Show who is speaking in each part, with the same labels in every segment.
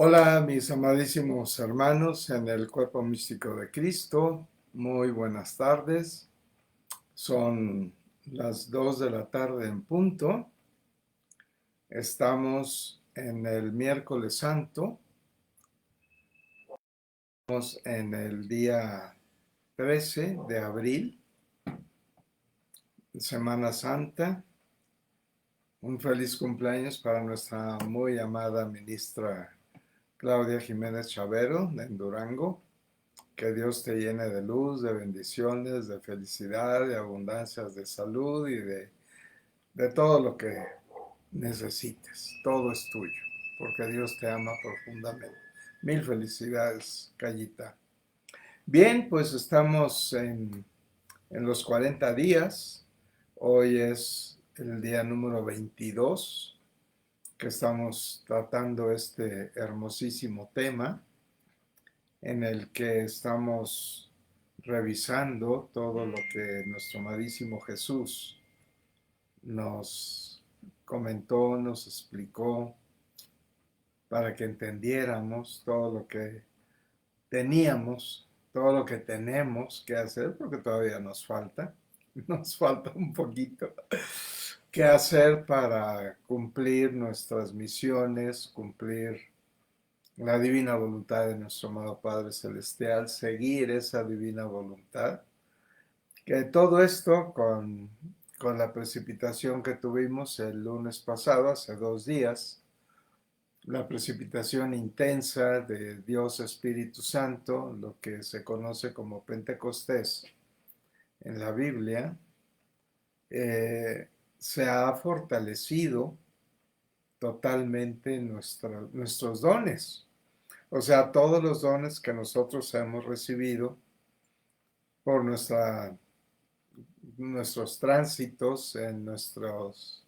Speaker 1: Hola, mis amadísimos hermanos en el cuerpo místico de Cristo. Muy buenas tardes. Son las 2 de la tarde en punto. Estamos en el miércoles santo. Estamos en el día 13 de abril, Semana Santa. Un feliz cumpleaños para nuestra muy amada ministra Claudia Jiménez Chavero en Durango. Que Dios te llene de luz, de bendiciones, de felicidad, de abundancias de salud y de todo lo que necesites. Todo es tuyo, porque Dios te ama profundamente. Mil felicidades, Cayita. Bien, pues estamos en los 40 días. Hoy es el día número 22 que estamos tratando este hermosísimo tema en el que estamos revisando todo lo que nuestro amadísimo Jesús nos comentó, nos explicó, para que entendiéramos todo lo que teníamos, todo lo que tenemos que hacer, porque todavía nos falta un poquito que hacer para cumplir nuestras misiones, cumplir la divina voluntad de nuestro amado Padre Celestial, seguir esa divina voluntad. Que todo esto con la precipitación que tuvimos el lunes pasado, hace 2 días, la precipitación intensa de Dios Espíritu Santo, lo que se conoce como Pentecostés en la Biblia, se ha fortalecido totalmente nuestros dones. O sea, todos los dones que nosotros hemos recibido por nuestros tránsitos en nuestros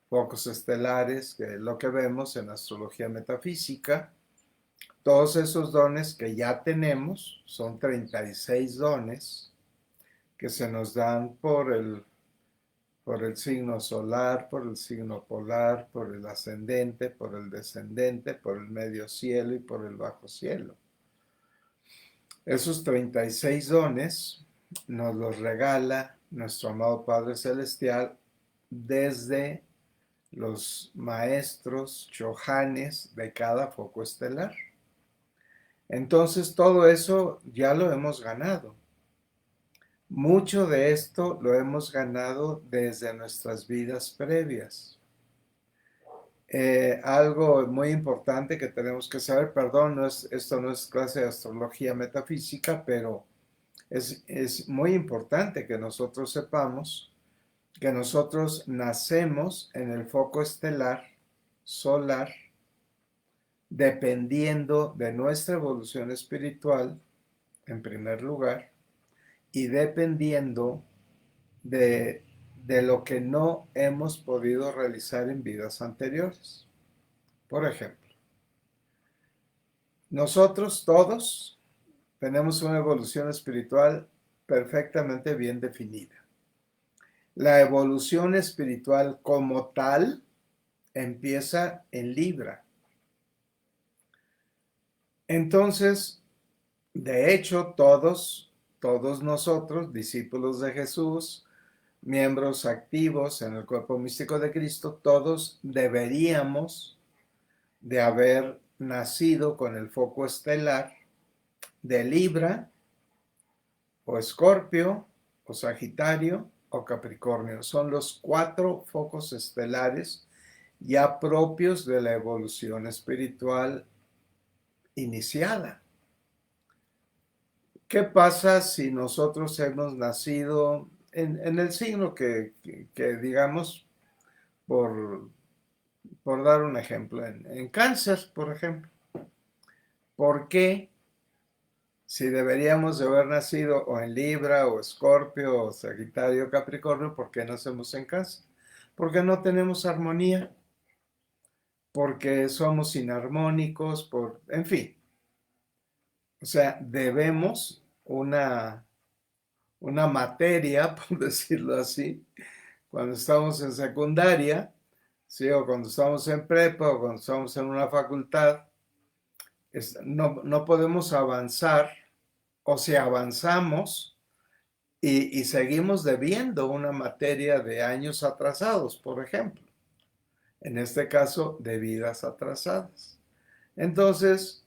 Speaker 1: focos estelares, que es lo que vemos en astrología metafísica. Todos esos dones que ya tenemos, son 36 dones que se nos dan por el signo solar, por el signo polar, por el ascendente, por el descendente, por el medio cielo y por el bajo cielo. Esos 36 dones nos los regala nuestro amado Padre Celestial desde los maestros chohanes de cada foco estelar. Entonces todo eso ya lo hemos ganado. Mucho de esto lo hemos ganado desde nuestras vidas previas. Algo muy importante que tenemos que saber, perdón, esto no es clase de astrología metafísica, pero es muy importante que nosotros sepamos que nosotros nacemos en el foco estelar solar dependiendo de nuestra evolución espiritual, en primer lugar, y dependiendo de, de lo que no hemos podido realizar en vidas anteriores. Por ejemplo, nosotros todos tenemos una evolución espiritual perfectamente bien definida. La evolución espiritual como tal empieza en Libra. Entonces, de hecho, todos nosotros, discípulos de Jesús, miembros activos en el cuerpo místico de Cristo, todos deberíamos de haber nacido con el foco estelar de Libra, o Escorpio, o Sagitario, o Capricornio. Son los 4 focos estelares ya propios de la evolución espiritual iniciada. ¿Qué pasa si nosotros hemos nacido en el signo que digamos, por, por dar un ejemplo, en Cáncer, por ejemplo? ¿Por qué, si deberíamos de haber nacido o en Libra, o Escorpio, o Sagitario, o Capricornio, por qué nacemos en Cáncer? Porque no tenemos armonía, porque somos inarmónicos, en fin. O sea, debemos una materia, por decirlo así, cuando estamos en secundaria, ¿sí? O cuando estamos en prepa, o cuando estamos en una facultad, No podemos avanzar, o si avanzamos y seguimos debiendo una materia de años atrasados, por ejemplo. En este caso, de vidas atrasadas. Entonces,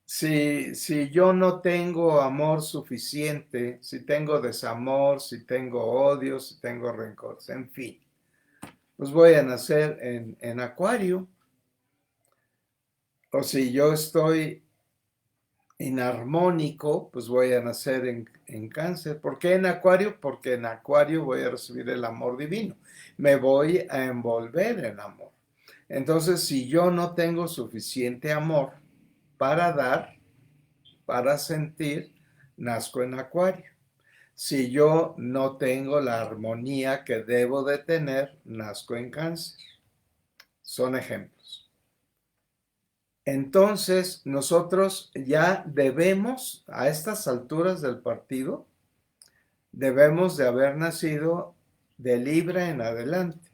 Speaker 1: si yo no tengo amor suficiente, si tengo desamor, si tengo odio, si tengo rencor, en fin, pues voy a nacer en Acuario. O si yo estoy inarmónico, pues voy a nacer en Cáncer. ¿Por qué en Acuario? Porque en Acuario voy a recibir el amor divino. Me voy a envolver en amor. Entonces, si yo no tengo suficiente amor para dar, para sentir, nazco en Acuario. Si yo no tengo la armonía que debo de tener, nazco en Cáncer. Son ejemplos. Entonces, nosotros ya debemos, a estas alturas del partido, debemos de haber nacido de Libra en adelante.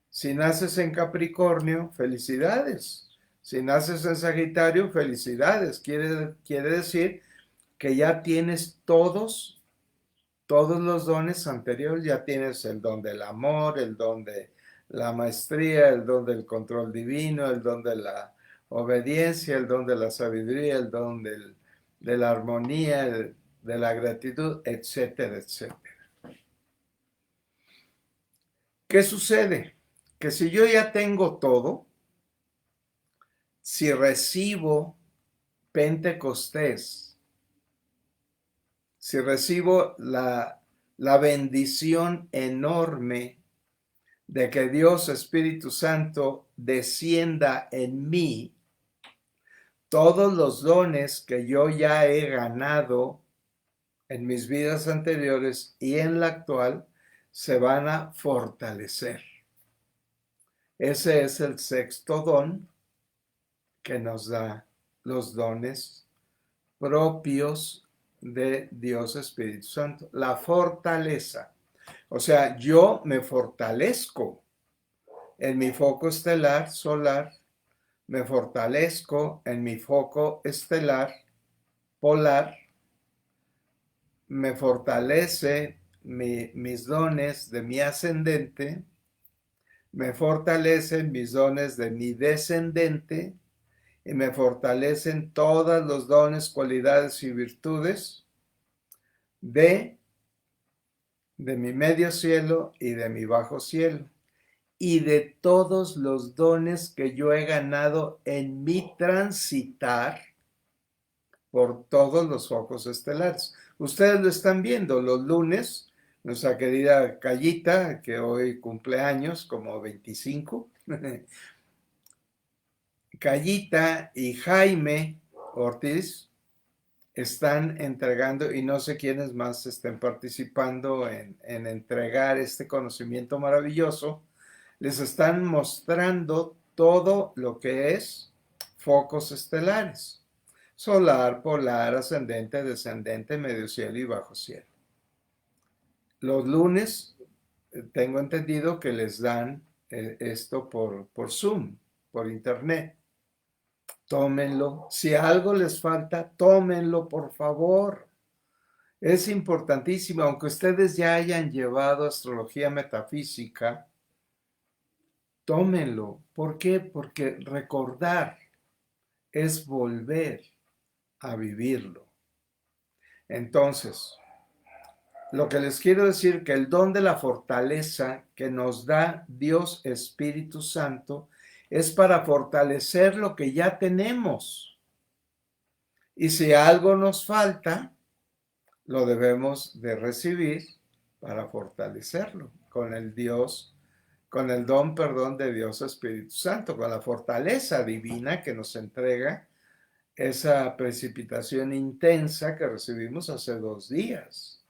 Speaker 1: Si naces en Capricornio, felicidades. Si naces en Sagitario, felicidades. Quiere decir que ya tienes todos los dones anteriores. Ya tienes el don del amor, el don de la maestría, el don del control divino, el don de la obediencia, el don de la sabiduría, el don de la armonía, de la gratitud, etcétera, etcétera. ¿Qué sucede? Que si yo ya tengo todo, si recibo Pentecostés, si recibo la bendición enorme de que Dios Espíritu Santo descienda en mí, todos los dones que yo ya he ganado en mis vidas anteriores y en la actual se van a fortalecer. Ese es el sexto don que nos da los dones propios de Dios Espíritu Santo, la fortaleza. O sea, yo me fortalezco en mi foco estelar solar, me fortalezco en mi foco estelar polar, me fortalece mis dones de mi ascendente, me fortalecen mis dones de mi descendente y me fortalecen todos los dones, cualidades y virtudes de mi medio cielo y de mi bajo cielo, y de todos los dones que yo he ganado en mi transitar por todos los focos estelares. Ustedes lo están viendo los lunes, nuestra querida Cayita, que hoy cumple años, como 25, Cayita y Jaime Ortiz están entregando, y no sé quiénes más estén participando en entregar este conocimiento maravilloso, les están mostrando todo lo que es focos estelares: solar, polar, ascendente, descendente, medio cielo y bajo cielo. Los lunes tengo entendido que les dan esto por Zoom, por internet. Tómenlo. Si algo les falta, tómenlo, por favor. Es importantísimo, aunque ustedes ya hayan llevado astrología metafísica, tómenlo. ¿Por qué? Porque recordar es volver a vivirlo. Entonces, lo que les quiero decir, que el don de la fortaleza que nos da Dios Espíritu Santo es para fortalecer lo que ya tenemos. Y si algo nos falta, lo debemos de recibir para fortalecerlo con el don, perdón, de Dios Espíritu Santo, con la fortaleza divina que nos entrega esa precipitación intensa que recibimos hace 2 días.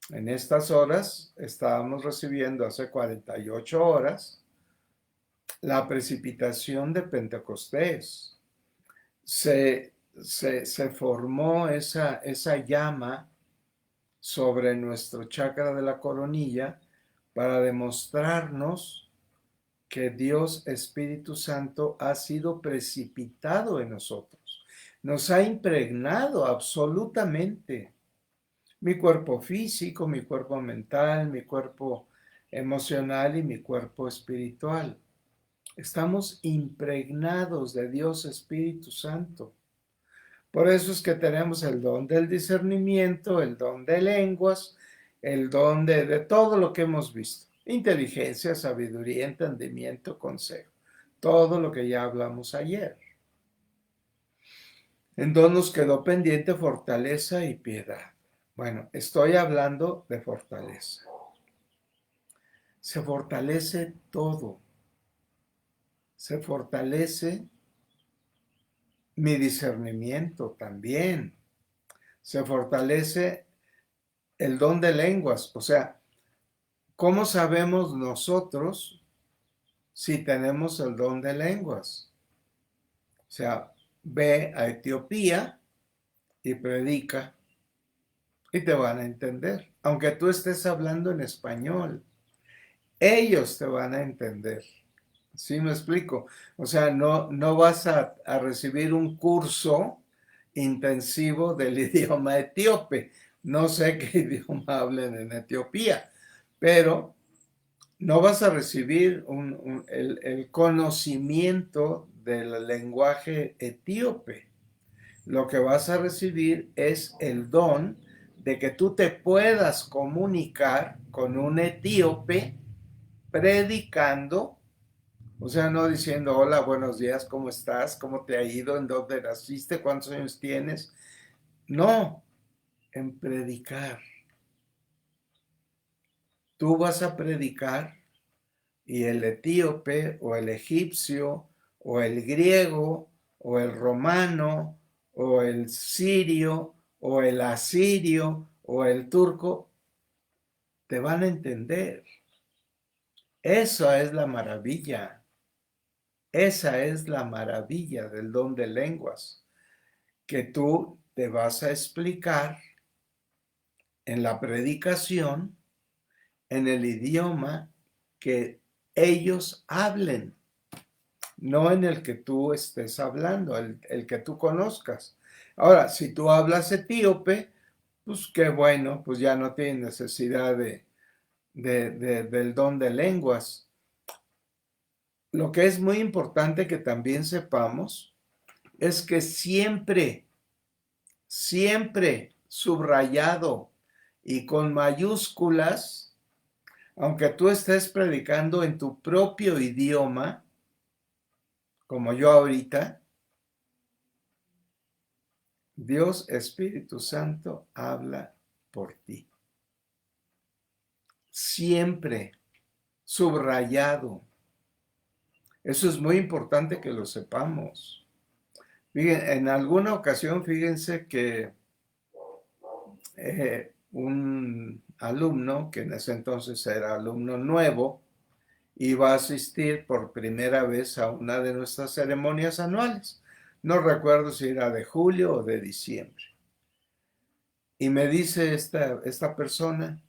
Speaker 1: En estas horas estábamos recibiendo, hace 48 horas, la precipitación de Pentecostés. Se formó esa llama sobre nuestro chakra de la coronilla para demostrarnos que Dios Espíritu Santo ha sido precipitado en nosotros. Nos ha impregnado absolutamente. Mi cuerpo físico, mi cuerpo mental, mi cuerpo emocional y mi cuerpo espiritual. Estamos impregnados de Dios Espíritu Santo. Por eso es que tenemos el don del discernimiento, el don de lenguas, el don de todo lo que hemos visto. Inteligencia, sabiduría, entendimiento, consejo. Todo lo que ya hablamos ayer. En don nos quedó pendiente fortaleza y piedad. Bueno, estoy hablando de fortaleza. Se fortalece todo. Se fortalece mi discernimiento también. Se fortalece el don de lenguas. O sea, ¿cómo sabemos nosotros si tenemos el don de lenguas? O sea, ve a Etiopía y predica y te van a entender. Aunque tú estés hablando en español, ellos te van a entender. ¿Sí me explico? O sea, no vas a recibir un curso intensivo del idioma etíope. No sé qué idioma hablen en Etiopía, pero no vas a recibir el conocimiento del lenguaje etíope. Lo que vas a recibir es el don de que tú te puedas comunicar con un etíope predicando. O sea, no diciendo, hola, buenos días, ¿cómo estás? ¿Cómo te ha ido? ¿En dónde naciste? ¿Cuántos años tienes? No, en predicar. Tú vas a predicar y el etíope o el egipcio o el griego o el romano o el sirio o el asirio o el turco te van a entender. Esa es la maravilla. Esa es la maravilla del don de lenguas, que tú te vas a explicar en la predicación en el idioma que ellos hablen, no en el que tú estés hablando, el que tú conozcas. Ahora, si tú hablas etíope, pues qué bueno, pues ya no tienes necesidad del don de lenguas. Lo que es muy importante que también sepamos es que siempre, siempre subrayado y con mayúsculas, aunque tú estés predicando en tu propio idioma, como yo ahorita, Dios Espíritu Santo habla por ti. Siempre subrayado. Eso es muy importante que lo sepamos. Fíjense, en alguna ocasión, fíjense que un alumno, que en ese entonces era alumno nuevo, iba a asistir por primera vez a una de nuestras ceremonias anuales. No recuerdo si era de julio o de diciembre. Y me dice esta persona,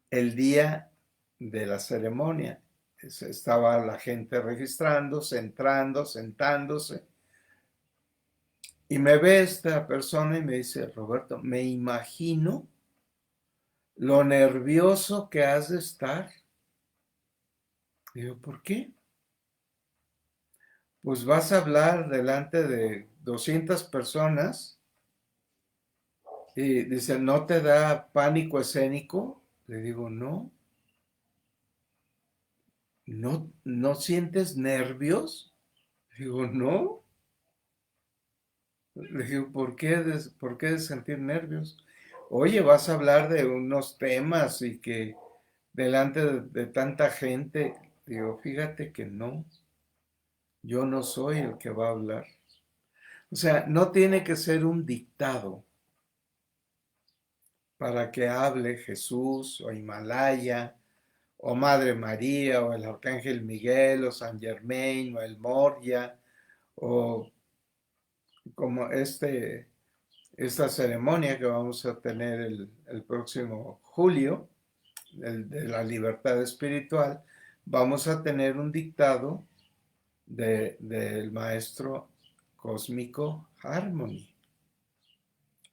Speaker 1: el día de la ceremonia, estaba la gente registrándose, entrando, sentándose, y me ve esta persona y me dice, Roberto, me imagino lo nervioso que has de estar. Y yo, ¿por qué? Pues vas a hablar delante de 200 personas y dice, ¿no te da pánico escénico? Le digo, no, ¿no sientes nervios? Le digo, no. Le digo, ¿por qué de sentir nervios? Oye, vas a hablar de unos temas y que delante de tanta gente, digo, fíjate que no, yo no soy el que va a hablar. O sea, no tiene que ser un dictado para que hable Jesús o Himalaya o Madre María o el Arcángel Miguel o San Germain o el Moria o como esta ceremonia que vamos a tener el próximo julio, de la libertad espiritual, vamos a tener un dictado del maestro cósmico Harmony.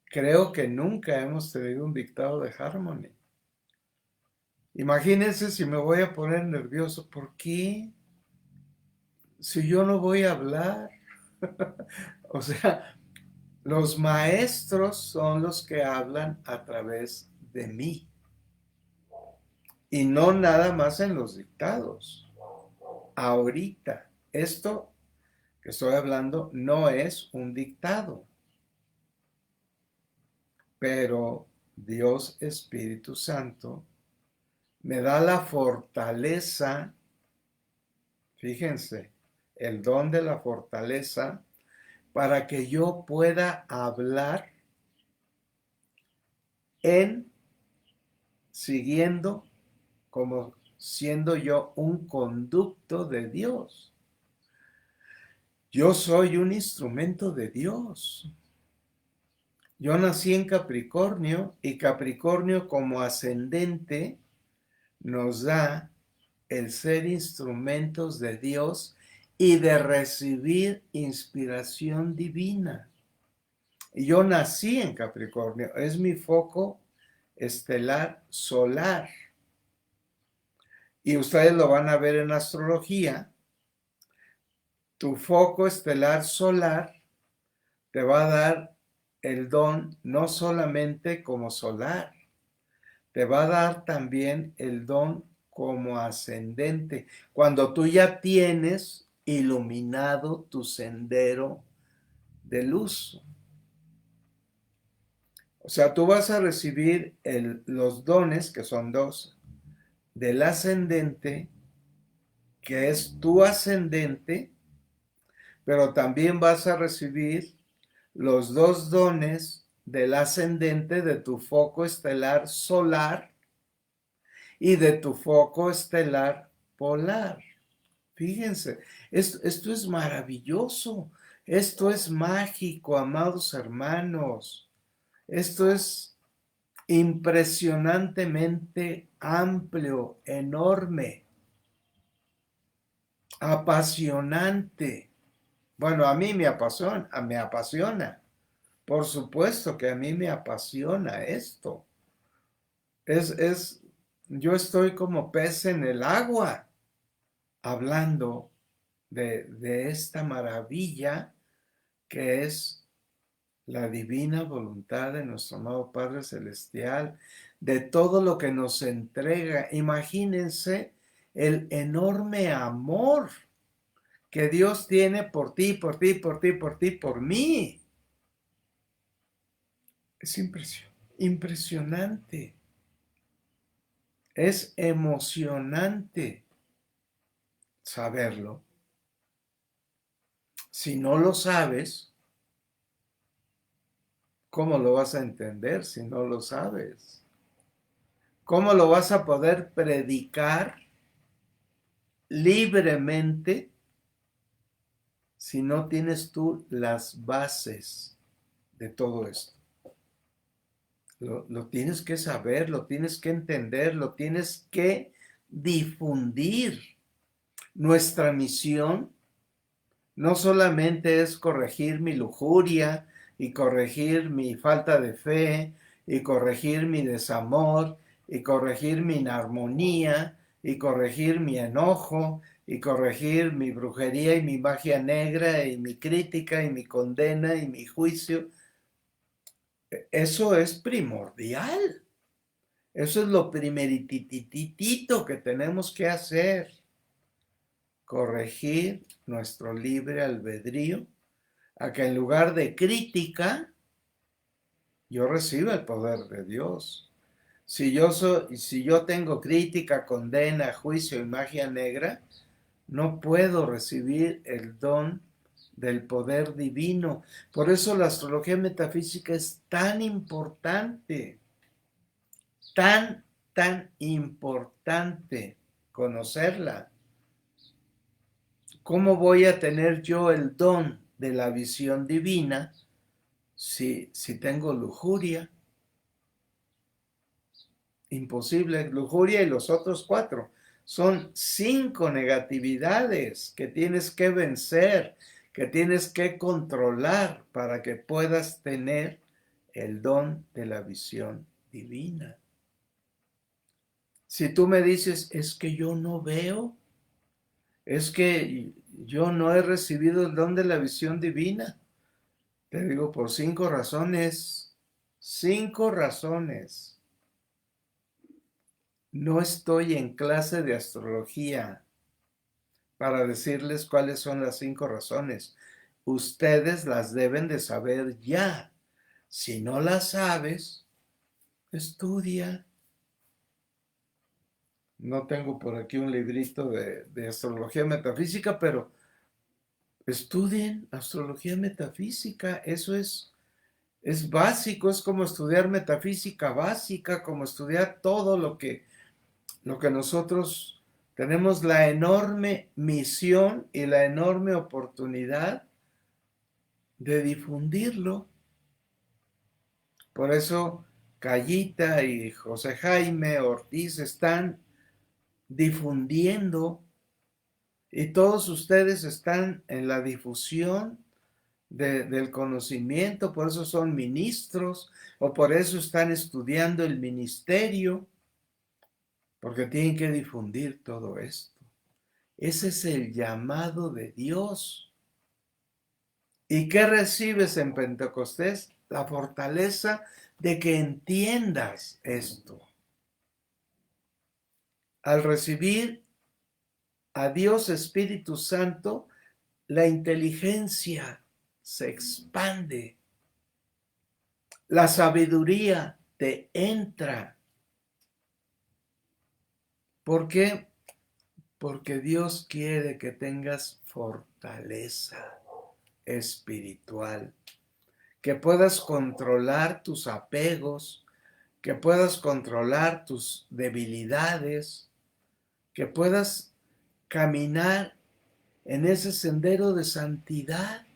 Speaker 1: Creo que nunca hemos tenido un dictado de Harmony. Imagínense si me voy a poner nervioso. ¿Por qué? Si yo no voy a hablar. O sea, los maestros son los que hablan a través de mí. Y no nada más en los dictados. Ahorita, esto que estoy hablando no es un dictado. Pero Dios Espíritu Santo me da la fortaleza, fíjense, el don de la fortaleza para que yo pueda hablar siguiendo como siendo yo un conducto de Dios. Yo soy un instrumento de Dios. Yo nací en Capricornio y Capricornio como ascendente nos da el ser instrumentos de Dios y de recibir inspiración divina. Y yo nací en Capricornio, es mi foco estelar solar. Y ustedes lo van a ver en astrología. Tu foco estelar solar te va a dar el don no solamente como solar, te va a dar también el don como ascendente. Cuando tú ya tienes iluminado tu sendero de luz. O sea, tú vas a recibir los dones, que son dos, del ascendente, que es tu ascendente, pero también vas a recibir los dos dones del ascendente de tu foco estelar solar y de tu foco estelar polar. Fíjense, esto es maravilloso, esto es mágico, amados hermanos, esto es impresionantemente amplio, enorme, apasionante. Bueno, a mí me apasiona. Por supuesto que a mí me apasiona esto. Yo estoy como pez en el agua hablando de esta maravilla que es la divina voluntad de nuestro amado Padre Celestial, de todo lo que nos entrega. Imagínense el enorme amor que Dios tiene por ti, por ti, por ti, por ti, por mí. Es impresionante. Es emocionante saberlo. Si no lo sabes, ¿cómo lo vas a entender si no lo sabes? ¿Cómo lo vas a poder predicar libremente si no tienes tú las bases de todo esto? Lo tienes que saber, lo tienes que entender, lo tienes que difundir. Nuestra misión no solamente es corregir mi lujuria y corregir mi falta de fe y corregir mi desamor y corregir mi inarmonía y corregir mi enojo y corregir mi brujería y mi magia negra y mi crítica y mi condena y mi juicio. Eso es primordial. Eso es lo primeritititito que tenemos que hacer. Corregir nuestro libre albedrío a que en lugar de crítica, yo reciba el poder de Dios. Si yo tengo crítica, condena, juicio y magia negra, no puedo recibir el don del poder divino. Por eso la astrología metafísica es tan importante, tan importante conocerla. ¿Cómo voy a tener yo el don de la visión divina si tengo lujuria? Imposible, lujuria y los otros cuatro. Son 5 negatividades que tienes que vencer, que tienes que controlar para que puedas tener el don de la visión divina. Si tú me dices, es que yo no veo, es que yo no he recibido el don de la visión divina, te digo por 5 razones. 5 razones. No estoy en clase de astrología para decirles cuáles son las 5 razones. Ustedes las deben de saber ya. Si no las sabes, estudia. No tengo por aquí un librito de astrología metafísica, pero estudien astrología metafísica. Eso es básico, es como estudiar metafísica básica, como estudiar todo lo que nosotros tenemos la enorme misión y la enorme oportunidad de difundirlo. Por eso Cayita y José Jaime Ortiz están difundiendo y todos ustedes están en la difusión del conocimiento, por eso son ministros o por eso están estudiando el ministerio, porque tienen que difundir todo esto. Ese es el llamado de Dios. ¿Y qué recibes en Pentecostés? La fortaleza de que entiendas esto. Al recibir a Dios Espíritu Santo, la inteligencia se expande, la sabiduría te entra. ¿Por qué? Porque Dios quiere que tengas fortaleza espiritual, que puedas controlar tus apegos, que puedas controlar tus debilidades, que puedas caminar en ese sendero de santidad.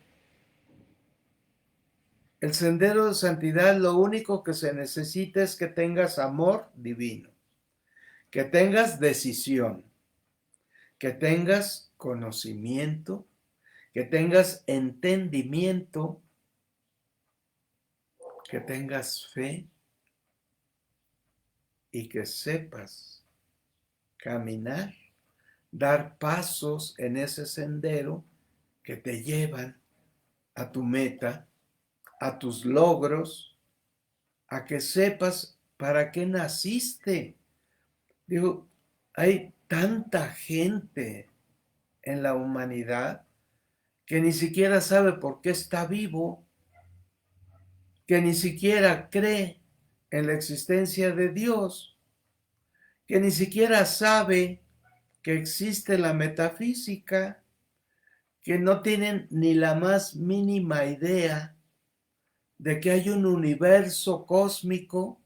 Speaker 1: El sendero de santidad, lo único que se necesita es que tengas amor divino, que tengas decisión, que tengas conocimiento, que tengas entendimiento, que tengas fe y que sepas caminar, dar pasos en ese sendero que te llevan a tu meta, a tus logros, a que sepas para qué naciste. Digo, hay tanta gente en la humanidad que ni siquiera sabe por qué está vivo, que ni siquiera cree en la existencia de Dios, que ni siquiera sabe que existe la metafísica, que no tienen ni la más mínima idea de que hay un universo cósmico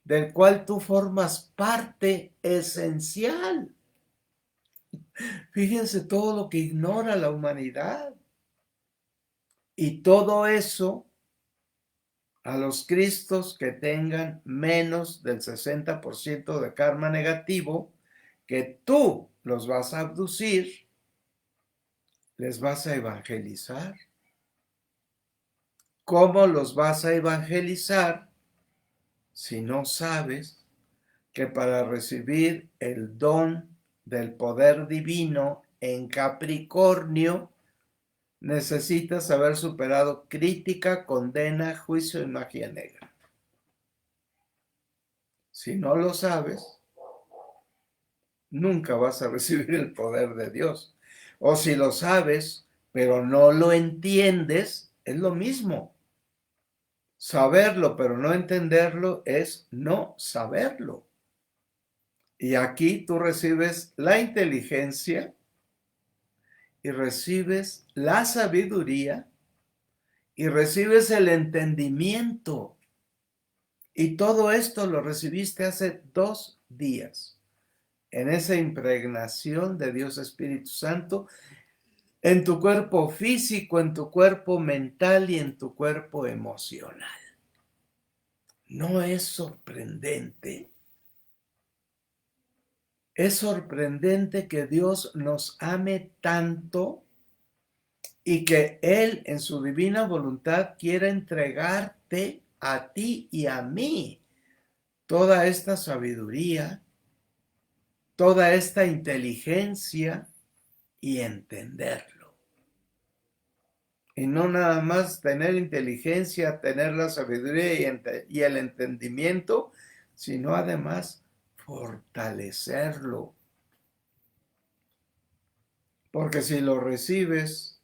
Speaker 1: del cual tú formas parte esencial. Fíjense todo lo que ignora la humanidad. Y todo eso a los cristos que tengan menos del 60% de karma negativo, que tú los vas a abducir, les vas a evangelizar. ¿Cómo los vas a evangelizar si no sabes que para recibir el don del poder divino en Capricornio necesitas haber superado crítica, condena, juicio y magia negra? Si no lo sabes, nunca vas a recibir el poder de Dios. O si lo sabes, pero no lo entiendes, es lo mismo. Saberlo, pero no entenderlo es no saberlo. Y aquí tú recibes la inteligencia y recibes la sabiduría y recibes el entendimiento. Y todo esto lo recibiste hace 2 días, en esa impregnación de Dios Espíritu Santo, en tu cuerpo físico, en tu cuerpo mental y en tu cuerpo emocional. ¿No es sorprendente? Es sorprendente que Dios nos ame tanto y que Él en su divina voluntad quiera entregarte a ti y a mí toda esta sabiduría, toda esta inteligencia y entenderlo. Y no nada más tener inteligencia, tener la sabiduría y el entendimiento, sino además fortalecerlo. Porque si lo recibes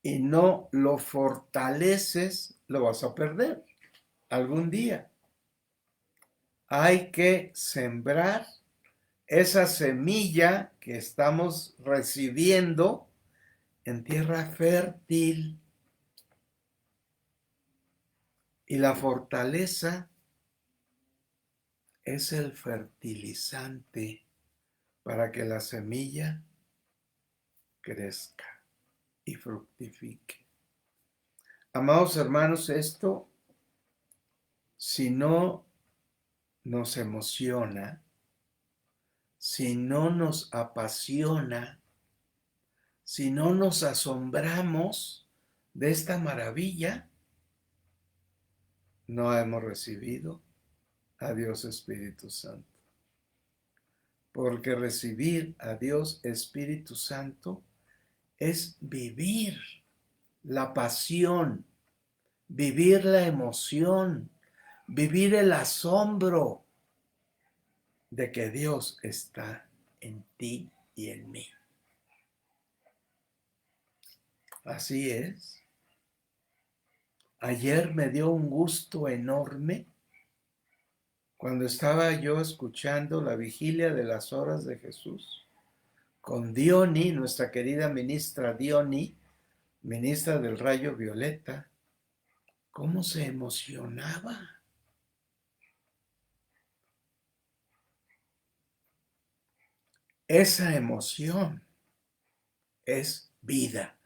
Speaker 1: y no lo fortaleces, lo vas a perder algún día. Hay que sembrar esa semilla que estamos recibiendo en tierra fértil. Y la fortaleza es el fertilizante para que la semilla crezca y fructifique. Amados hermanos, esto, si no nos emociona, si no nos apasiona, si no nos asombramos de esta maravilla, no hemos recibido a Dios Espíritu Santo. Porque recibir a Dios Espíritu Santo es vivir la pasión, vivir la emoción, vivir el asombro de que Dios está en ti y en mí. Así es. Ayer me dio un gusto enorme cuando estaba yo escuchando la vigilia de las horas de Jesús con Diony, nuestra querida ministra Diony, ministra del Rayo Violeta. ¿Cómo se emocionaba? Esa emoción es vida.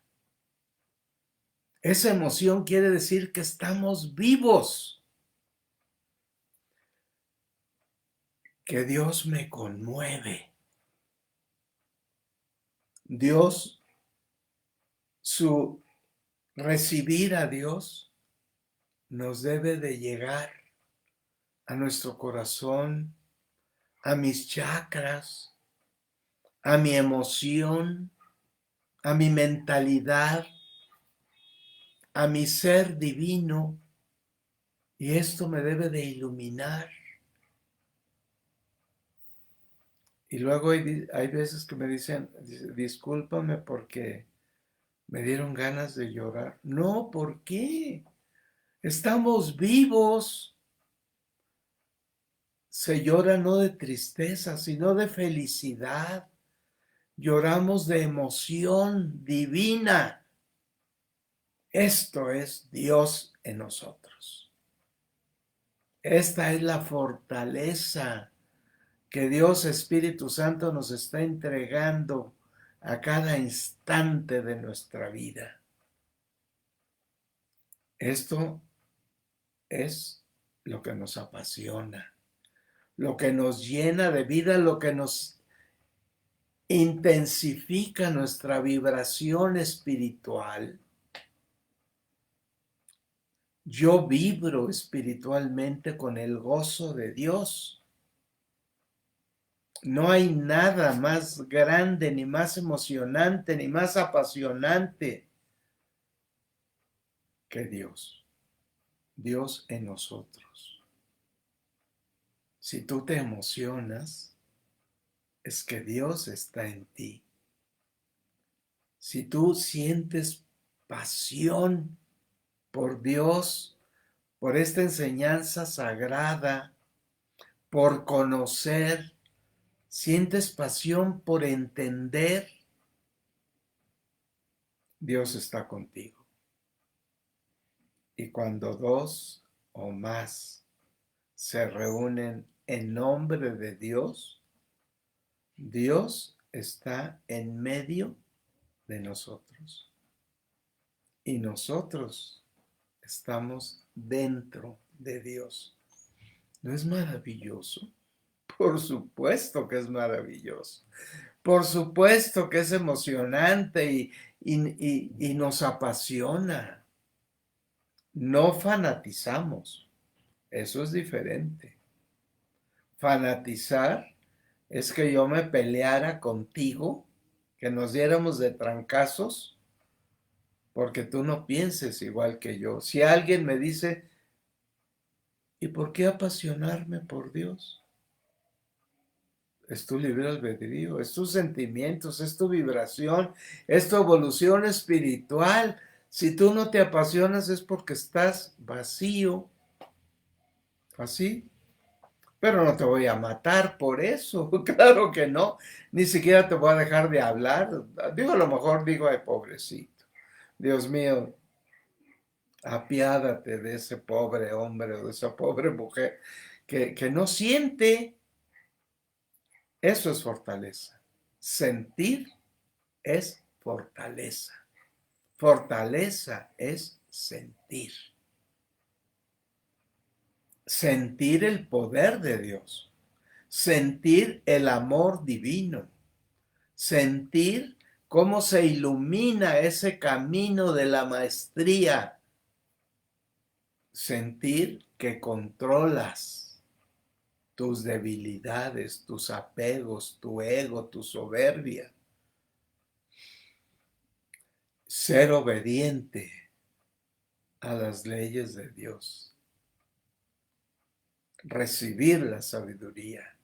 Speaker 1: Esa emoción quiere decir que estamos vivos. Que Dios me conmueve. Dios, su recibir a Dios nos debe de llegar a nuestro corazón, a mis chakras, a mi emoción, a mi mentalidad, a mi ser divino. Y esto me debe de iluminar. Y luego hay veces que me dicen, discúlpame porque me dieron ganas de llorar. No, ¿por qué? Estamos vivos. Se llora no de tristeza, sino de felicidad. Lloramos de emoción divina. Esto es Dios en nosotros. Esta es la fortaleza que Dios Espíritu Santo nos está entregando a cada instante de nuestra vida. Esto es lo que nos apasiona, lo que nos llena de vida, lo que nos intensifica nuestra vibración espiritual. Yo vibro espiritualmente con el gozo de Dios. No hay nada más grande, ni más emocionante, ni más apasionante que Dios. Dios en nosotros. Si tú te emocionas, es que Dios está en ti. Si tú sientes pasión por Dios, por esta enseñanza sagrada, por conocer, sientes pasión por entender, Dios está contigo. Y cuando dos o más se reúnen en nombre de Dios, Dios está en medio de nosotros. Y nosotros estamos dentro de Dios. ¿No es maravilloso? Por supuesto que es maravilloso. Por supuesto que es emocionante y nos apasiona. No fanatizamos. Eso es diferente. Fanatizar es que yo me peleara contigo, que nos diéramos de trancazos, porque tú no pienses igual que yo. Si alguien me dice, ¿y por qué apasionarme por Dios? Es tu libre albedrío, es tus sentimientos, es tu vibración, es tu evolución espiritual. Si tú no te apasionas es porque estás vacío, así. Pero no te voy a matar por eso, claro que no. Ni siquiera te voy a dejar de hablar. Digo, a lo mejor digo, ay, pobrecito. Dios mío, apiádate de ese pobre hombre o de esa pobre mujer que no siente. Eso es fortaleza. Sentir es fortaleza. Fortaleza es sentir. Sentir el poder de Dios. Sentir el amor divino. Sentir cómo se ilumina ese camino de la maestría. Sentir que controlas tus debilidades, tus apegos, tu ego, tu soberbia. Ser obediente a las leyes de Dios. Recibir la sabiduría.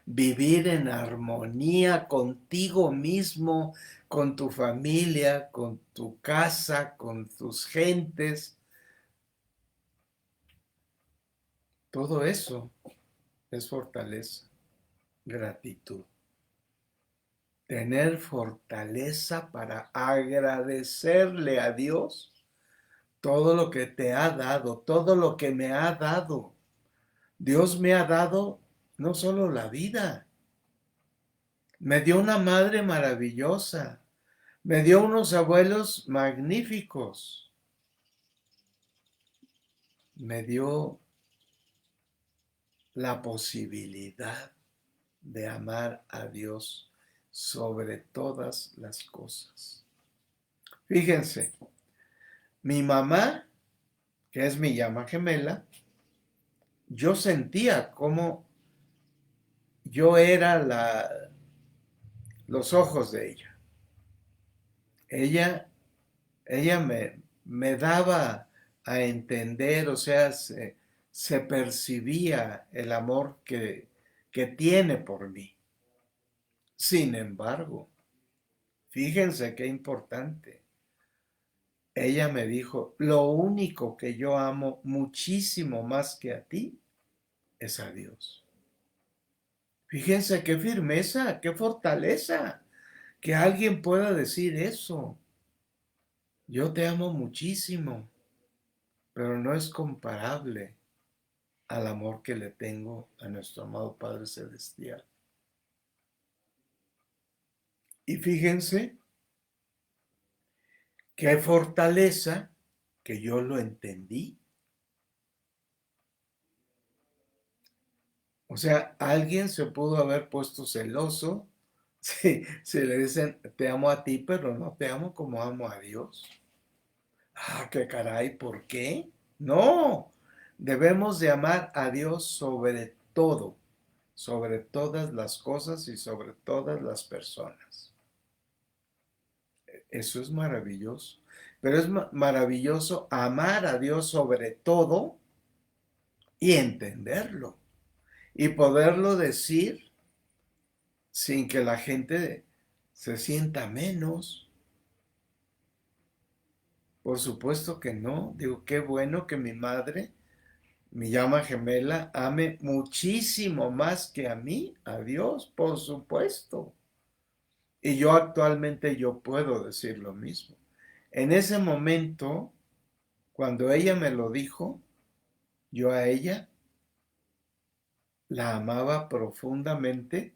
Speaker 1: Vivir en armonía contigo mismo, con tu familia, con tu casa, con tus gentes. Todo eso es fortaleza, gratitud. Tener fortaleza para agradecerle a Dios todo lo que te ha dado, todo lo que me ha dado. Dios me ha dado no solo la vida, me dio una madre maravillosa, me dio unos abuelos magníficos, me dio la posibilidad de amar a Dios sobre todas las cosas. Fíjense, mi mamá, que es mi llama gemela, yo sentía como yo era los ojos de ella. Ella me daba a entender, o sea, se percibía el amor que tiene por mí. Sin embargo, fíjense qué importante. Ella me dijo, lo único que yo amo muchísimo más que a ti es a Dios. Fíjense qué firmeza, qué fortaleza, que alguien pueda decir eso. Yo te amo muchísimo, pero no es comparable al amor que le tengo a nuestro amado Padre Celestial. Y fíjense qué fortaleza que yo lo entendí. O sea, alguien se pudo haber puesto celoso si le dicen, te amo a ti, pero no te amo como amo a Dios. Ah, qué caray, ¿por qué? No, debemos de amar a Dios sobre todo, sobre todas las cosas y sobre todas las personas. Eso es maravilloso. Pero es maravilloso amar a Dios sobre todo y entenderlo y poderlo decir sin que la gente se sienta menos. Por supuesto que no. Digo, qué bueno que mi madre, mi llama gemela, ame muchísimo más que a mí, a Dios, por supuesto. Y yo actualmente yo puedo decir lo mismo. En ese momento, cuando ella me lo dijo, yo a ella la amaba profundamente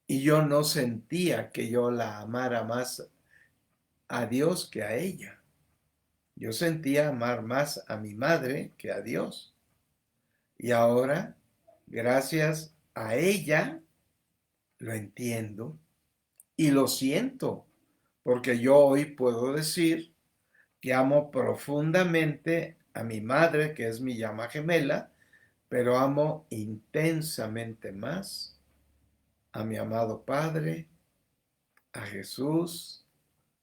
Speaker 1: y yo no sentía que yo la amara más a Dios que a ella. Yo sentía amar más a mi madre que a Dios. Y ahora, gracias a ella lo entiendo y lo siento, porque yo hoy puedo decir que amo profundamente a mi madre, que es mi llama gemela, pero amo intensamente más a mi amado Padre, a Jesús,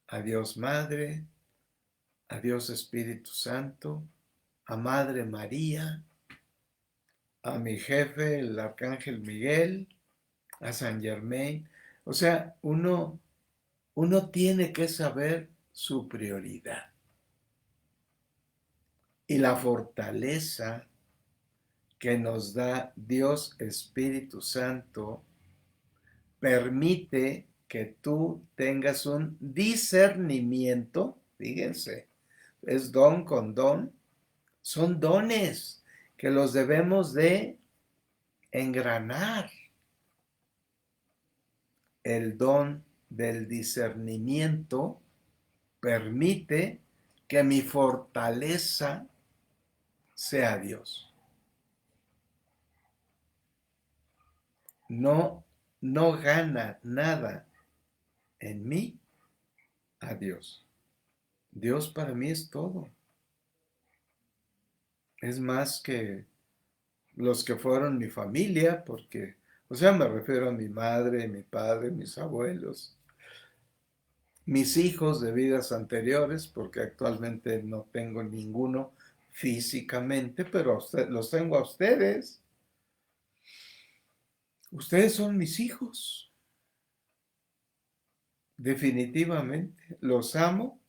Speaker 1: a Dios Madre, a Dios Espíritu Santo, a Madre María, a mi jefe, el Arcángel Miguel, a San Germain. O sea, uno tiene que saber su prioridad. Y la fortaleza que nos da Dios Espíritu Santo permite que tú tengas un discernimiento, fíjense, es don con don, son dones que los debemos de engranar. El don del discernimiento permite que mi fortaleza sea Dios. No, no gana nada en mí a Dios. Dios para mí es todo. Es más que los que fueron mi familia, porque, o sea, me refiero a mi madre, mi padre, mis abuelos, mis hijos de vidas anteriores, porque actualmente no tengo ninguno físicamente, pero los tengo a ustedes. Ustedes son mis hijos. Definitivamente los amo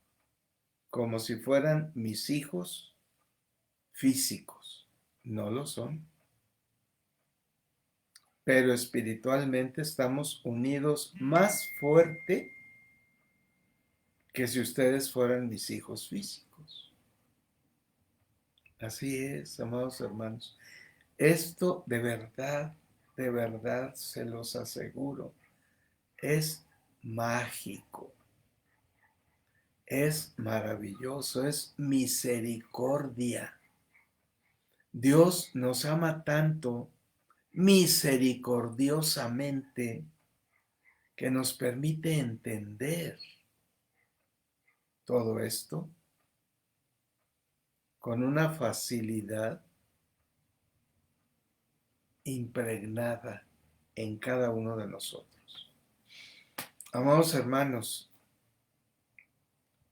Speaker 1: como si fueran mis hijos físicos. No lo son. Pero espiritualmente estamos unidos más fuerte que si ustedes fueran mis hijos físicos. Así es, amados hermanos. Esto de verdad se los aseguro, es mágico, es maravilloso, es misericordia. Dios nos ama tanto misericordiosamente que nos permite entender todo esto con una facilidad impregnada en cada uno de nosotros. Amados hermanos,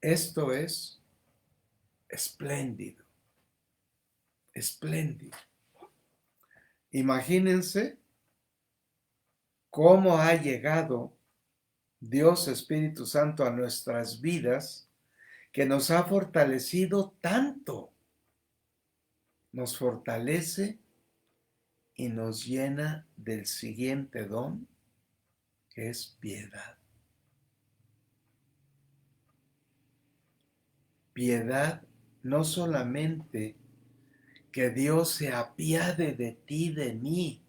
Speaker 1: esto es espléndido, espléndido. Imagínense cómo ha llegado Dios Espíritu Santo a nuestras vidas, que nos ha fortalecido tanto. Nos fortalece y nos llena del siguiente don, que es piedad. Piedad, no solamente que Dios se apiade de ti, de mí.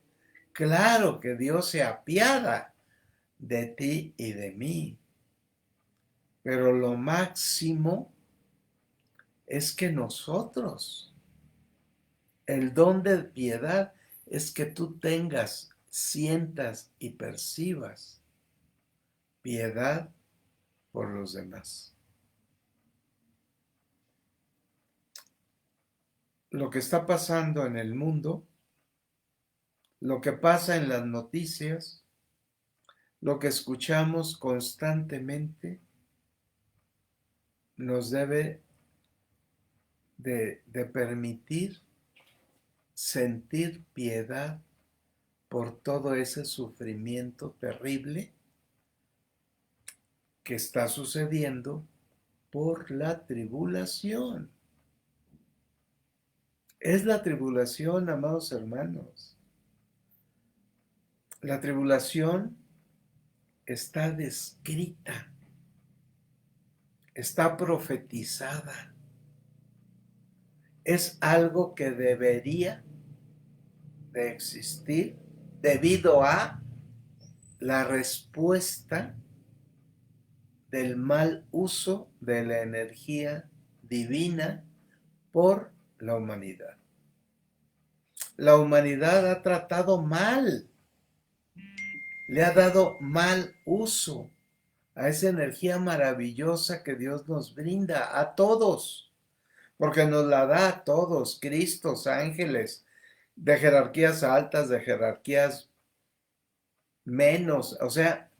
Speaker 1: Claro que Dios se apiada de ti y de mí. Pero lo máximo es que nosotros, el don de piedad es que tú tengas, sientas y percibas piedad por los demás. Lo que está pasando en el mundo, lo que pasa en las noticias, lo que escuchamos constantemente, nos debe de permitir sentir piedad por todo ese sufrimiento terrible que está sucediendo por la tribulación. Es la tribulación, amados hermanos. La tribulación está descrita, está profetizada. Es algo que debería de existir debido a la respuesta del mal uso de la energía divina por la humanidad. La humanidad ha tratado mal le ha dado mal uso a esa energía maravillosa que Dios nos brinda a todos, porque nos la da a todos, Cristos, ángeles, de jerarquías altas, de jerarquías menos, o sea,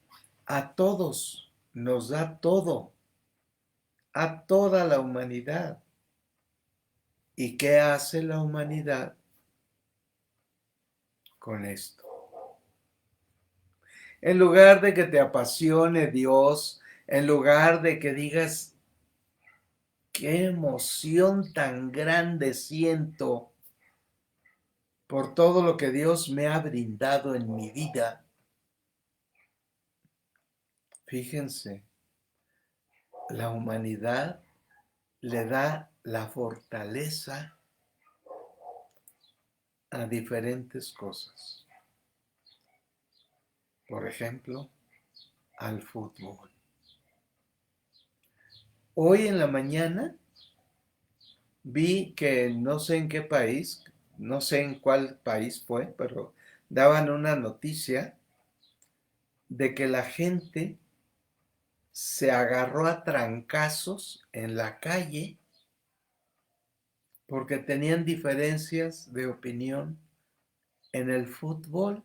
Speaker 1: a todos nos da todo, a toda la humanidad. ¿Y qué hace la humanidad con esto? En lugar de que te apasione Dios, en lugar de que digas, qué emoción tan grande siento por todo lo que Dios me ha brindado en mi vida. Fíjense, la humanidad le da la fortaleza a diferentes cosas. Por ejemplo, al fútbol. Hoy en la mañana vi que no sé en qué país, no sé en cuál país fue, pero daban una noticia de que la gente se agarró a trancazos en la calle porque tenían diferencias de opinión en el fútbol.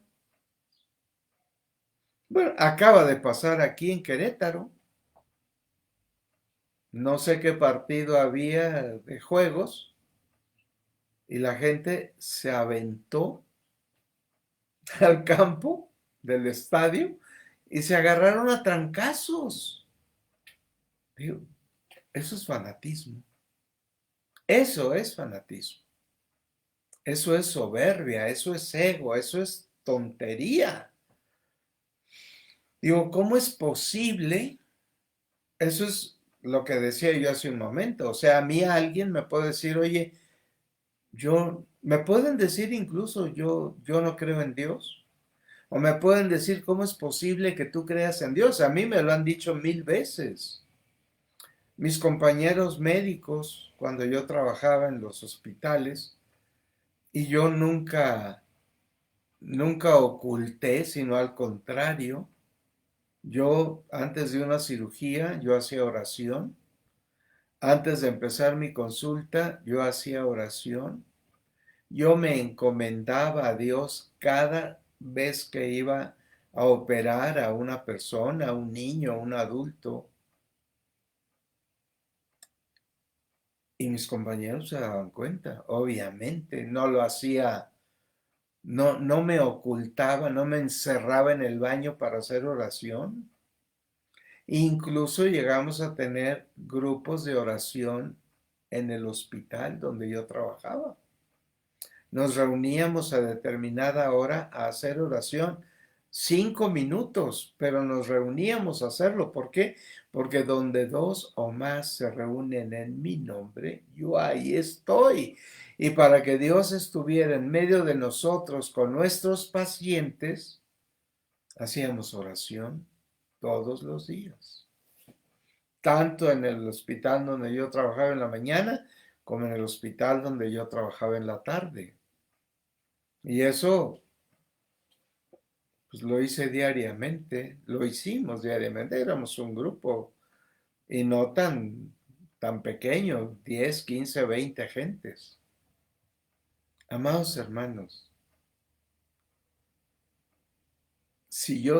Speaker 1: Bueno, acaba de pasar aquí en Querétaro. No sé qué partido había de juegos y la gente se aventó al campo del estadio y se agarraron a trancazos. Digo, eso es fanatismo. Eso es fanatismo. Eso es soberbia, eso es ego, eso es tontería. Digo, ¿cómo es posible? Eso es lo que decía yo hace un momento. O sea, a mí alguien me puede decir, oye, me pueden decir incluso yo no creo en Dios. O me pueden decir, ¿cómo es posible que tú creas en Dios? A mí me lo han dicho 1000 veces. Mis compañeros médicos, cuando yo trabajaba en los hospitales, y yo nunca oculté, sino al contrario, yo antes de una cirugía, yo hacía oración. Antes de empezar mi consulta, yo hacía oración. Yo me encomendaba a Dios cada vez que iba a operar a una persona, a un niño, a un adulto. Y mis compañeros se daban cuenta, obviamente. No lo hacía, no me ocultaba, no me encerraba en el baño para hacer oración. Incluso llegamos a tener grupos de oración en el hospital donde yo trabajaba. Nos reuníamos a determinada hora a hacer oración, 5 minutos, pero nos reuníamos a hacerlo. ¿Por qué? Porque donde dos o más se reúnen en mi nombre, yo ahí estoy. Y para que Dios estuviera en medio de nosotros con nuestros pacientes, hacíamos oración todos los días. Tanto en el hospital donde yo trabajaba en la mañana, como en el hospital donde yo trabajaba en la tarde. Y eso, pues lo hice diariamente, lo hicimos diariamente, éramos un grupo y no tan pequeño, 10, 15, 20 gentes. Amados hermanos, si yo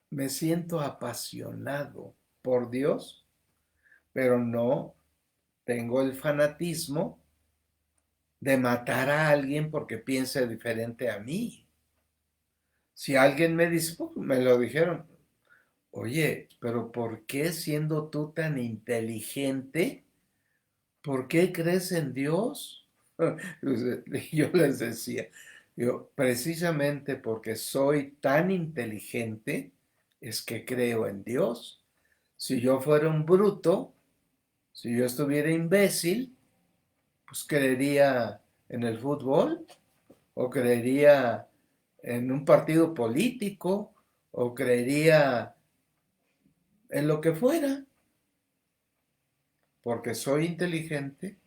Speaker 1: me siento apasionado por Dios, pero no tengo el fanatismo de matar a alguien porque piense diferente a mí. Si alguien me dice, me lo dijeron, oye, pero ¿por qué siendo tú tan inteligente, por qué crees en Dios? Yo les decía, precisamente porque soy tan inteligente, es que creo en Dios. Si yo fuera un bruto, si yo estuviera imbécil, pues creería en el fútbol o creería en un partido político o creería en lo que fuera, porque soy inteligente,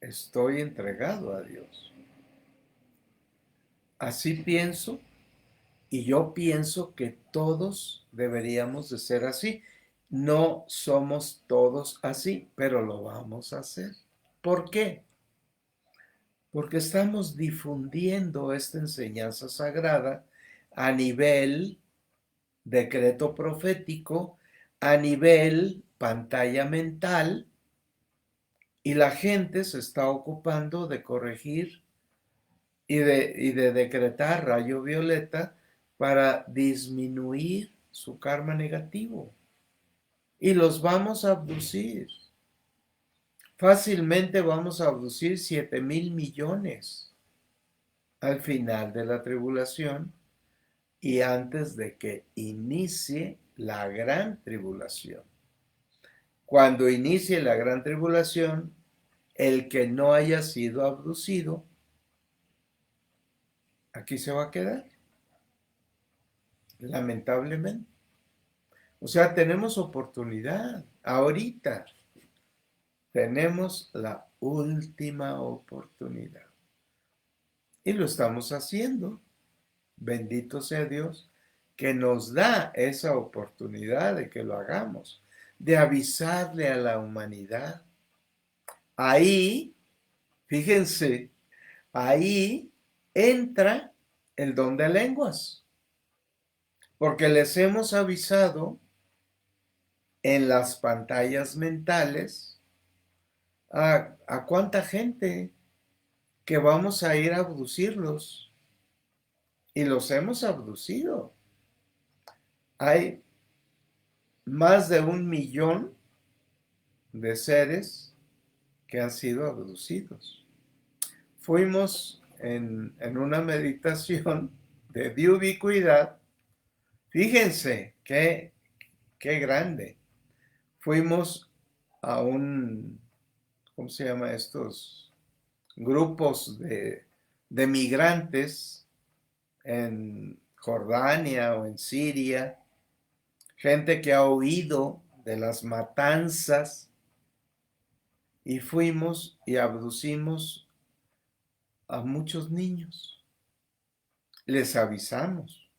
Speaker 1: estoy entregado a Dios. así pienso y yo pienso que todos deberíamos de ser así. No somos todos así, pero lo vamos a hacer. ¿Por qué? Porque estamos difundiendo esta enseñanza sagrada a nivel decreto profético, a nivel pantalla mental, y la gente se está ocupando de corregir y de decretar rayo violeta para disminuir su karma negativo. Y los vamos a abducir. Fácilmente vamos a abducir 7,000,000,000 al final de la tribulación y antes de que inicie la gran tribulación. Cuando inicie la gran tribulación, el que no haya sido abducido, aquí se va a quedar, lamentablemente. O sea, tenemos oportunidad. Ahorita tenemos la última oportunidad. Y lo estamos haciendo. Bendito sea Dios que nos da esa oportunidad de que lo hagamos, de avisarle a la humanidad. Ahí, fíjense, ahí entra el don de lenguas, porque les hemos avisado en las pantallas mentales a cuánta gente que vamos a ir a abducirlos y los hemos abducido. Hay más de 1,000,000 de seres que han sido abducidos. Fuimos en una meditación de ubicuidad. Fíjense qué grande. Fuimos a ¿cómo se llama estos? Grupos de migrantes en Jordania o en Siria, gente que ha oído de las matanzas, y fuimos y abducimos a muchos niños. Les avisamos.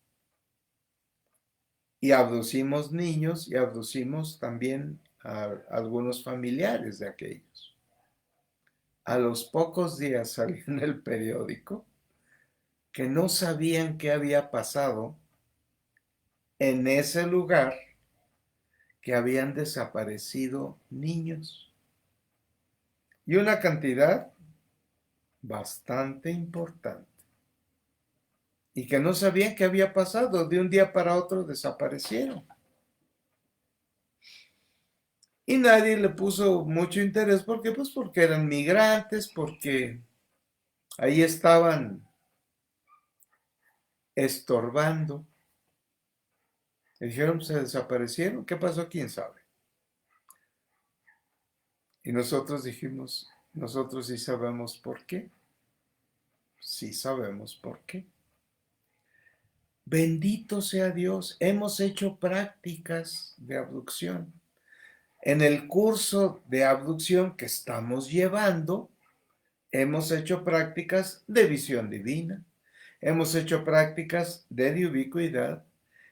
Speaker 1: Y abducimos niños y abducimos también a algunos familiares de aquellos. A los pocos días salió en el periódico que no sabían qué había pasado en ese lugar, que habían desaparecido niños. Y una cantidad bastante importante. Y que no sabían qué había pasado. De un día para otro desaparecieron. Y nadie le puso mucho interés. ¿Por qué? Pues porque eran migrantes, porque ahí estaban estorbando. Dijeron, se desaparecieron. ¿Qué pasó? ¿Quién sabe? Y nosotros dijimos, nosotros sí sabemos por qué. Sí sabemos por qué. Bendito sea Dios, hemos hecho prácticas de abducción. En el curso de abducción que estamos llevando, hemos hecho prácticas de visión divina, hemos hecho prácticas de ubicuidad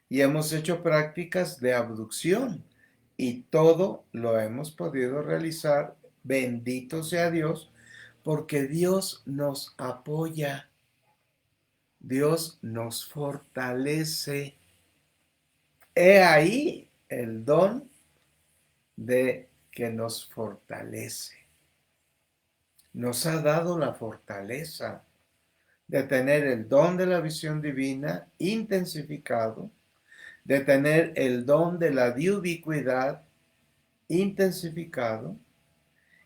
Speaker 1: y hemos hecho prácticas de abducción. Y todo lo hemos podido realizar, bendito sea Dios, porque Dios nos apoya, Dios nos fortalece. He ahí el don de que nos fortalece. Nos ha dado la fortaleza de tener el don de la visión divina intensificado, de tener el don de la ubicuidad intensificado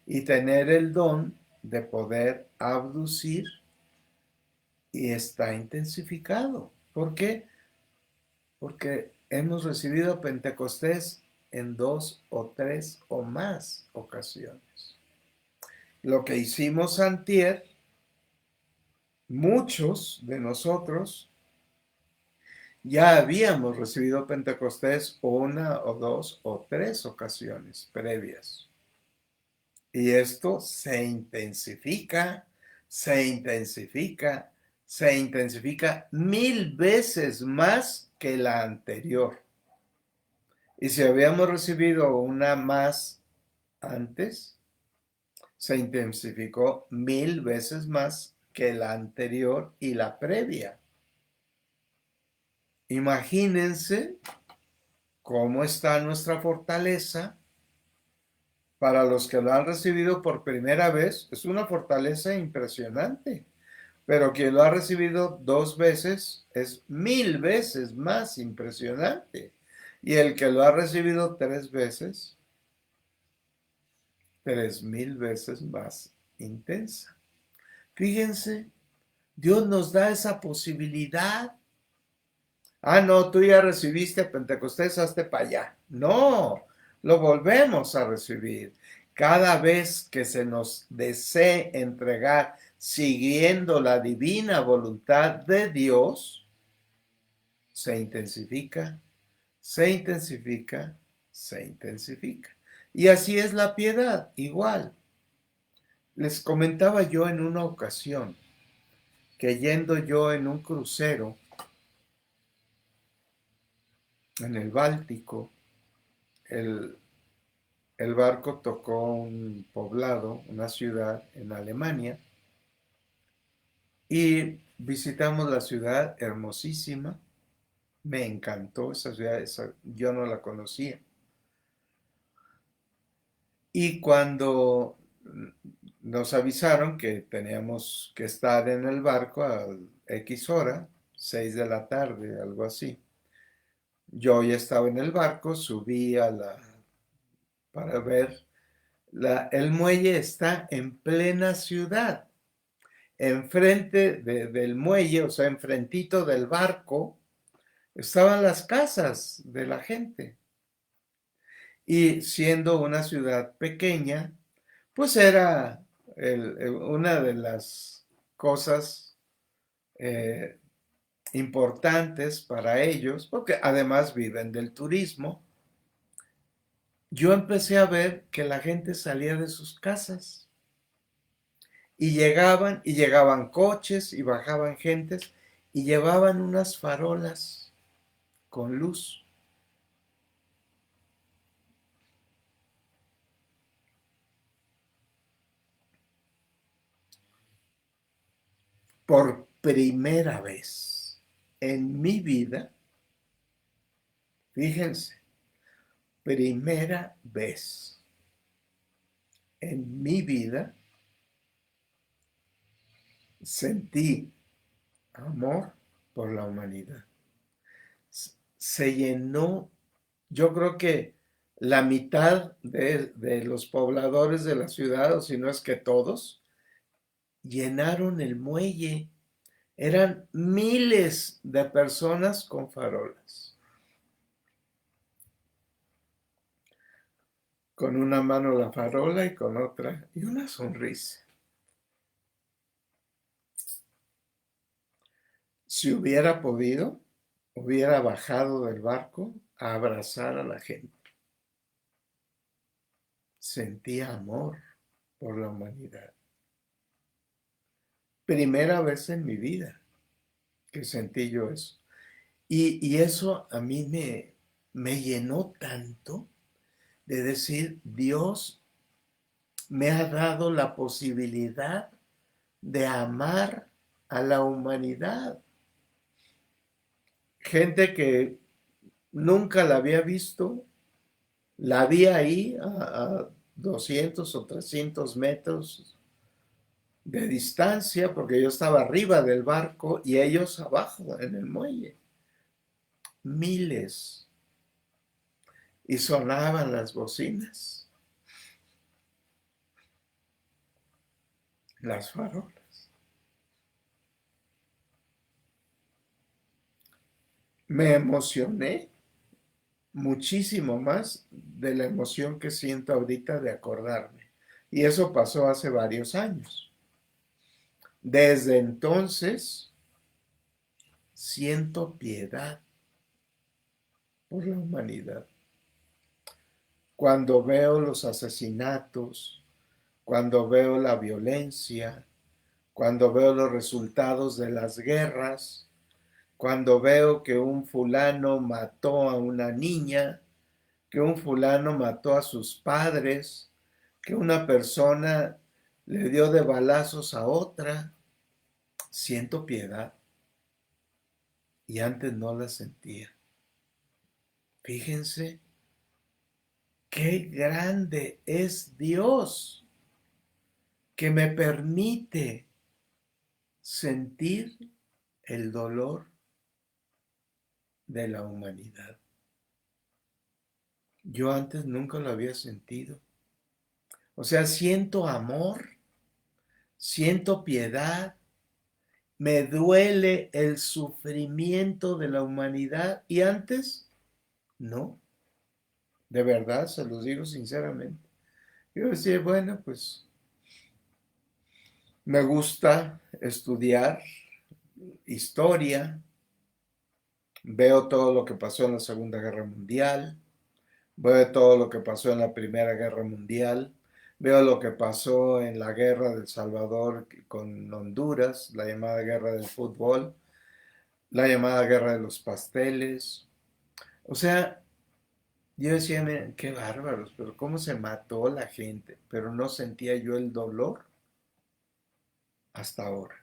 Speaker 1: y tener el don de poder abducir, y está intensificado. ¿Por qué? Porque hemos recibido Pentecostés en 2 o 3 o más ocasiones. Lo que hicimos antier, muchos de nosotros ya habíamos recibido Pentecostés 1 o 2 o 3 ocasiones previas. Y esto se intensifica, se intensifica, se intensifica 1000 veces más que la anterior. Y si habíamos recibido una más antes, se intensificó 1000 veces más que la anterior y la previa. Imagínense cómo está nuestra fortaleza para los que lo han recibido por primera vez. Es una fortaleza impresionante, pero quien lo ha recibido 2 veces es 1000 veces más impresionante. Y el que lo ha recibido 3 veces, 3000 veces más intensa. Fíjense, Dios nos da esa posibilidad. Ah, no, tú ya recibiste Pentecostés, hazte para allá. No, lo volvemos a recibir. Cada vez que se nos desee entregar siguiendo la divina voluntad de Dios, se intensifica, se intensifica, se intensifica. Y así es la piedad, igual. Les comentaba yo en una ocasión que yendo yo en un crucero en el Báltico, el, el barco tocó un poblado, una ciudad en Alemania, y visitamos la ciudad, hermosísima. Me encantó esa ciudad, yo no la conocía. Y cuando nos avisaron que teníamos que estar en el barco a X hora, 6 de la tarde, algo así. Yo ya estaba en el barco, subí para ver, el muelle está en plena ciudad. Enfrente del muelle, o sea, enfrentito del barco, estaban las casas de la gente. Y siendo una ciudad pequeña, pues era una de las cosas eh, importantes para ellos, porque además viven del turismo. Yo empecé a ver que la gente salía de sus casas y llegaban coches y bajaban gentes y llevaban unas farolas con luz. Por primera vez en mi vida, fíjense, primera vez en mi vida sentí amor por la humanidad. Se llenó, yo creo que la mitad de los pobladores de la ciudad, o si no es que todos, llenaron el muelle. Eran miles de personas con farolas, con una mano la farola y con otra y una sonrisa. Si hubiera podido, hubiera bajado del barco a abrazar a la gente. Sentía amor por la humanidad. Primera vez en mi vida que sentí yo eso. Y eso a mí me llenó tanto de decir, Dios me ha dado la posibilidad de amar a la humanidad. Gente que nunca la había visto, la vi ahí a 200 o 300 metros de distancia, porque yo estaba arriba del barco y ellos abajo en el muelle. Miles. Y sonaban las bocinas, las farolas. Me emocioné muchísimo más de la emoción que siento ahorita de acordarme. Y eso pasó hace varios años. Desde entonces siento piedad por la humanidad. Cuando veo los asesinatos, cuando veo la violencia, cuando veo los resultados de las guerras, cuando veo que un fulano mató a una niña, que un fulano mató a sus padres, que una persona le dio de balazos a otra, siento piedad y antes no la sentía. Fíjense qué grande es Dios que me permite sentir el dolor de la humanidad. Yo antes nunca lo había sentido. O sea, siento amor, siento piedad, me duele el sufrimiento de la humanidad y antes no. De verdad, se los digo sinceramente. Yo decía, bueno, pues me gusta estudiar historia, veo todo lo que pasó en la Segunda Guerra Mundial, veo todo lo que pasó en la Primera Guerra Mundial, veo lo que pasó en la guerra del Salvador con Honduras, la llamada guerra del fútbol, la llamada guerra de los pasteles. O sea, yo decía, "Miren, qué bárbaros, pero cómo se mató la gente", pero no sentía yo el dolor hasta ahora.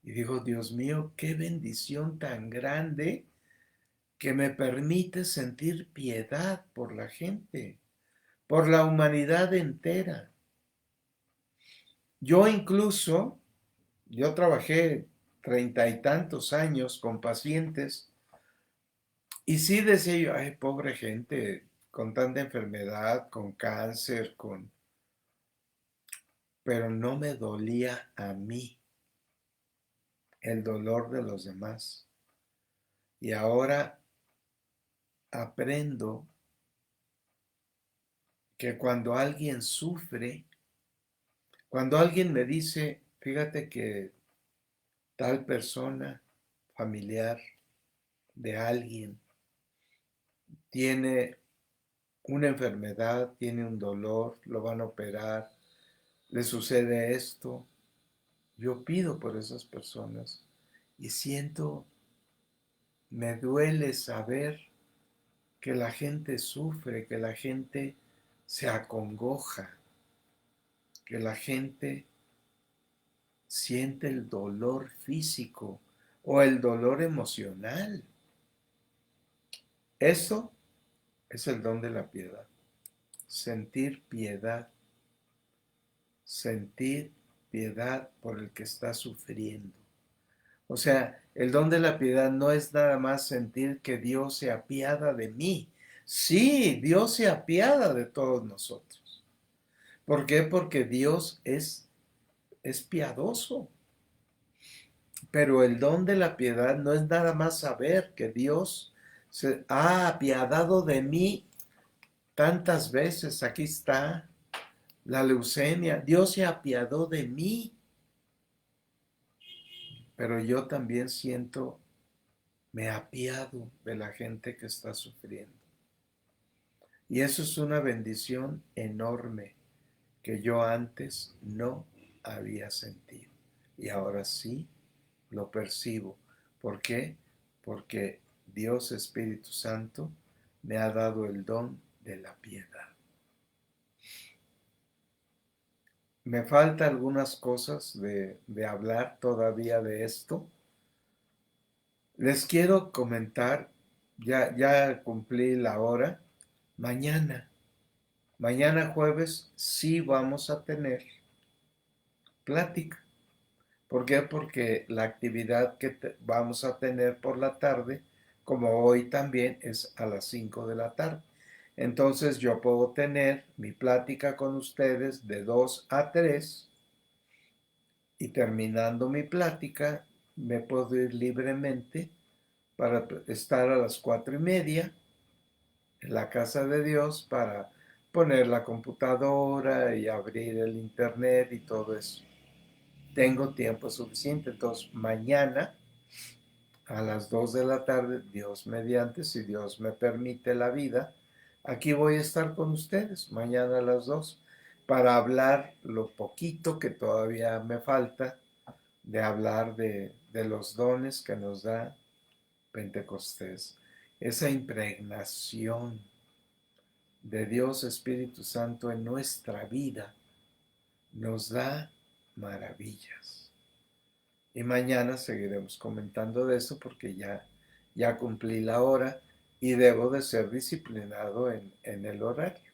Speaker 1: Y digo, Dios mío, qué bendición tan grande que me permite sentir piedad por la gente, por la humanidad entera. Yo incluso, yo trabajé 30 y tantos años con pacientes y sí decía yo, ay, pobre gente, con tanta enfermedad, con cáncer, pero no me dolía a mí el dolor de los demás. Y ahora aprendo que cuando alguien sufre, cuando alguien me dice, fíjate que tal persona, familiar de alguien, tiene una enfermedad, tiene un dolor, lo van a operar, le sucede esto, yo pido por esas personas y siento, me duele saber que la gente sufre, que la gente se acongoja, que la gente siente el dolor físico o el dolor emocional. Eso es el don de la piedad. Sentir piedad. Sentir piedad por el que está sufriendo. O sea, el don de la piedad no es nada más sentir que Dios se apiada de mí. Sí, Dios se apiada de todos nosotros. ¿Por qué? Porque Dios es piadoso. Pero el don de la piedad no es nada más saber que Dios se ha apiadado de mí tantas veces. Aquí está la leucemia. Dios se apiadó de mí. Pero yo también siento, me apiado de la gente que está sufriendo. Y eso es una bendición enorme que yo antes no había sentido. Y ahora sí lo percibo. ¿Por qué? Porque Dios Espíritu Santo me ha dado el don de la piedad. Me falta algunas cosas de hablar todavía de esto. Les quiero comentar, ya cumplí la hora, mañana jueves sí vamos a tener plática. ¿Por qué? Porque la actividad que vamos a tener por la tarde, como hoy también, es a las 5 de la tarde. Entonces yo puedo tener mi plática con ustedes de 2 a 3 y terminando mi plática me puedo ir libremente para estar a las 4:30 en la casa de Dios para poner la computadora y abrir el internet y todo eso. Tengo tiempo suficiente, entonces mañana a las 2 de la tarde, Dios mediante, si Dios me permite la vida, aquí voy a estar con ustedes mañana a las 2 para hablar lo poquito que todavía me falta de hablar de los dones que nos da Pentecostés. Esa impregnación de Dios Espíritu Santo en nuestra vida nos da maravillas. Y mañana seguiremos comentando de eso porque ya cumplí la hora y debo de ser disciplinado en el horario.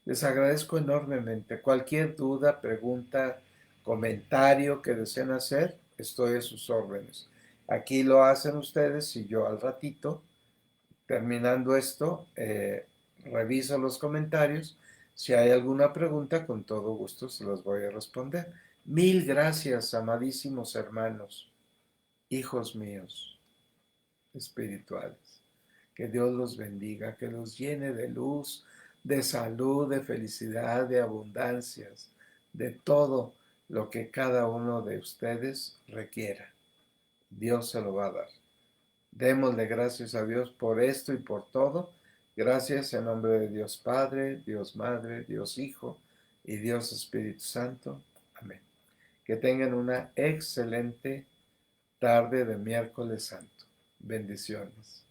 Speaker 1: Les agradezco enormemente. Cualquier duda, pregunta, comentario que deseen hacer, estoy a sus órdenes. Aquí lo hacen ustedes y yo al ratito, terminando esto, reviso los comentarios. Si hay alguna pregunta, con todo gusto se los voy a responder. Mil gracias, amadísimos hermanos, hijos míos espirituales. Que Dios los bendiga, que los llene de luz, de salud, de felicidad, de abundancias, de todo lo que cada uno de ustedes requiera. Dios se lo va a dar. Démosle gracias a Dios por esto y por todo. Gracias en nombre de Dios Padre, Dios Madre, Dios Hijo y Dios Espíritu Santo. Amén. Que tengan una excelente tarde de miércoles santo. Bendiciones.